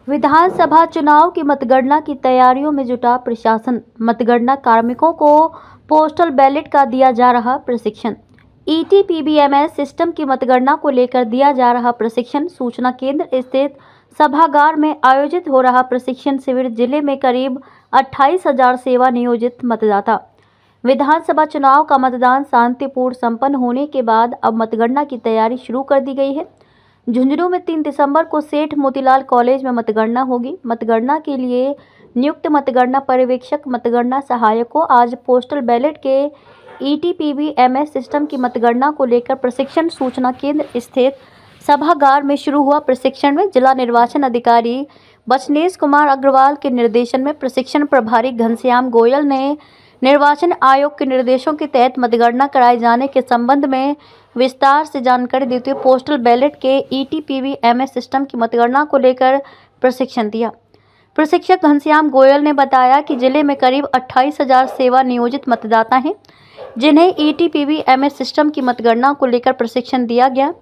विधानसभा चुनाव की मतगणना की तैयारियों में जुटा प्रशासन। मतगणना कार्मिकों को पोस्टल बैलेट का दिया जा रहा प्रशिक्षण। ईटीपीबीएमएस सिस्टम की मतगणना को लेकर दिया जा रहा प्रशिक्षण। सूचना केंद्र स्थित सभागार में आयोजित हो रहा प्रशिक्षण शिविर। जिले में करीब 28,000 सेवा नियोजित मतदाता। विधानसभा चुनाव का मतदान शांतिपूर्ण संपन्न होने के बाद अब मतगणना की तैयारी शुरू कर दी गई है। झुंझुनू में 3 दिसंबर को सेठ मोतीलाल कॉलेज में मतगणना होगी। मतगणना के लिए नियुक्त मतगणना पर्यवेक्षक, मतगणना सहायकों आज पोस्टल बैलेट के ईटीपीबीएमएस सिस्टम की मतगणना को लेकर प्रशिक्षण। सूचना केंद्र स्थित सभागार में शुरू हुआ प्रशिक्षण में जिला निर्वाचन अधिकारी बचनेश कुमार अग्रवाल के निर्देशन में प्रशिक्षण प्रभारी घनश्याम गोयल ने निर्वाचन आयोग के निर्देशों के तहत मतगणना कराए जाने के संबंध में विस्तार से जानकारी देते हुए पोस्टल बैलेट के ईटीपीबीएमएस सिस्टम की मतगणना को लेकर प्रशिक्षण दिया। प्रशिक्षक घनश्याम गोयल ने बताया कि जिले में करीब 28,000 सेवा नियोजित मतदाता हैं, जिन्हें ईटीपीबीएमएस सिस्टम की मतगणना को लेकर प्रशिक्षण दिया गया।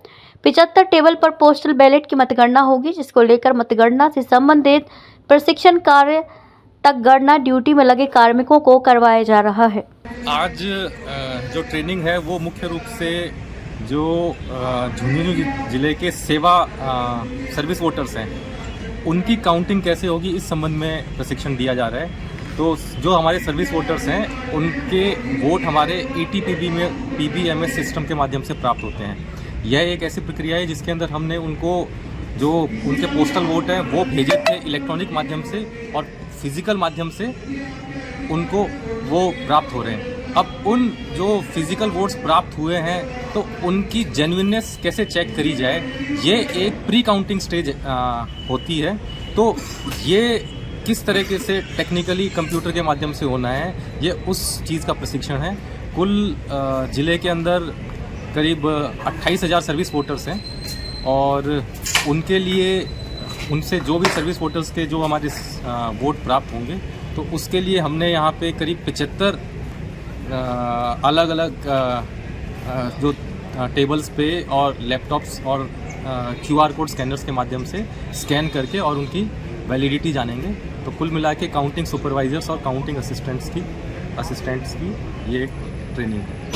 75 टेबल पर पोस्टल बैलेट की मतगणना होगी, जिसको लेकर मतगणना से संबंधित प्रशिक्षण कार्य तक गणना ड्यूटी में लगे कार्मिकों को करवाया जा रहा है। आज जो ट्रेनिंग है वो मुख्य रूप से जो झुंझुनू जिले के सेवा सर्विस वोटर्स हैं उनकी काउंटिंग कैसे होगी इस संबंध में प्रशिक्षण दिया जा रहा है। तो जो हमारे सर्विस वोटर्स हैं उनके वोट हमारे ईटीपीबीएमएस सिस्टम के माध्यम से प्राप्त होते हैं। यह एक ऐसी प्रक्रिया है जिसके अंदर हमने उनको जो उनके पोस्टल वोट हैं वो भेजे थे इलेक्ट्रॉनिक माध्यम से और फिजिकल माध्यम से उनको वो प्राप्त हो रहे हैं। अब उन जो फिजिकल वोट्स प्राप्त हुए हैं तो उनकी जेन्युइननेस कैसे चेक करी जाए, ये एक प्री काउंटिंग स्टेज होती है। तो ये किस तरीके से टेक्निकली कंप्यूटर के माध्यम से होना है, ये उस चीज़ का प्रशिक्षण है। कुल ज़िले के अंदर करीब 28,000 सर्विस वोटर्स हैं और उनके लिए उनसे जो भी सर्विस वोटर्स के जो हमारे वोट प्राप्त होंगे तो उसके लिए हमने यहाँ पे करीब 75 अलग अलग जो टेबल्स पे और लैपटॉप्स और QR कोड स्कैनर्स के माध्यम से स्कैन करके और उनकी वैलिडिटी जानेंगे। तो कुल मिला के काउंटिंग सुपरवाइजर्स और काउंटिंग असिस्टेंट्स की ये एक ट्रेनिंग है।